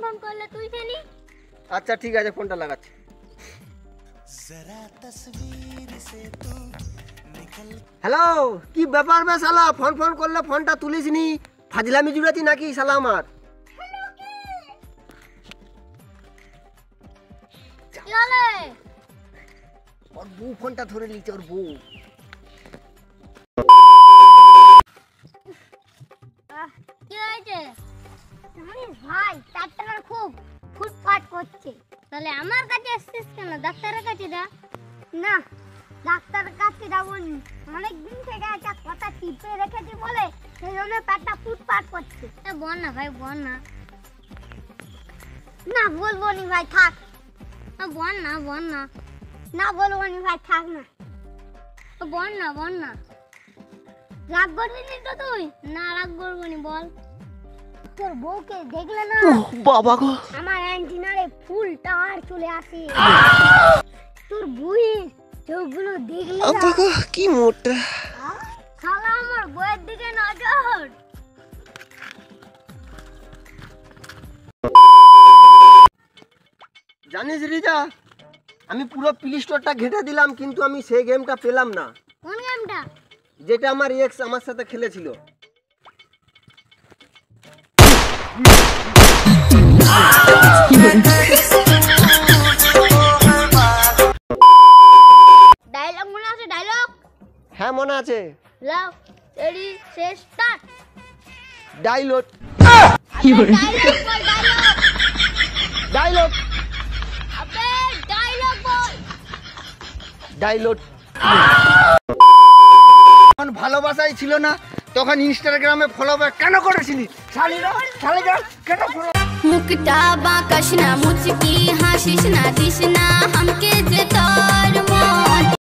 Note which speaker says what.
Speaker 1: Phone করলে তুই জানি।
Speaker 2: আচ্ছা ঠিক আছে, ফোনটা লাগাচ্ছি। হ্যালো, কি ব্যাপার বে শালা? ফোন ফোন করলে ফোনটা তুলিসনি, ফাজলামি জুড়াতি নাকি শালা আমার?
Speaker 1: কি হলো?
Speaker 2: ওর বউ ফোনটা ধরে নিচ্ছে, ওর বউ।
Speaker 1: কি হয়েছে? জানিস ভাই, ডাক্তার খুব ফুটফাট করছে। তাহলে আমার কাছে এসেছিস কেন? ডাক্তারের কাছে যা। না, ডাক্তারের কাছে যাবো না। অনেকদিন থেকে একটা কথা টিপে রেখেছি বলে সেই জন্য পেটটা ফুটফাট করছে। বল না ভাই, বল না। না বলবো নি ভাই, থাক। বল না, বল না। না বলবো নি ভাই, থাক না। বল না, বল না। রাগ করবি নি তো তুই? না রাগ করবো নি, বল। তোর বউকে দেখলে না
Speaker 2: বাবা গো,
Speaker 1: আমার অ্যান্টিনারে ফুল টাওয়ার চলে আসে। তোর বউয়ের চোখগুলো দেখলে
Speaker 2: বাবা গো কি মোটা।
Speaker 1: শালা আমার বউয়ের দিকে নজর।
Speaker 2: জানিস রিজা, আমি পুরো প্লে স্টোরটা ঘেঁটে দিলাম, কিন্তু আমি সেই গেমটা পেলাম না।
Speaker 1: কোন গেমটা?
Speaker 2: যেটা আমার এক্স আমার সাথে খেলেছিল।
Speaker 1: ডায়লগ মনে আছে? ডায়লগ?
Speaker 2: হ্যাঁ মনে আছে।
Speaker 1: লাও রেডি সে স্টার্ট।
Speaker 2: ডাইলগ
Speaker 1: ডায়লগ বল, ডায়লগ।
Speaker 2: ডাইলগ
Speaker 1: আবে ডায়লগ বল।
Speaker 2: ডাইলগ। যখন ভালোবাসাই ছিল না তখন ইনস্টাগ্রামে ফলো ব্যাক কেন করেছিলি? শালিরা শালিরা কেন ফলো?
Speaker 3: মুখটা বাঁকাস না, মুচকি হাসিস না, দিস না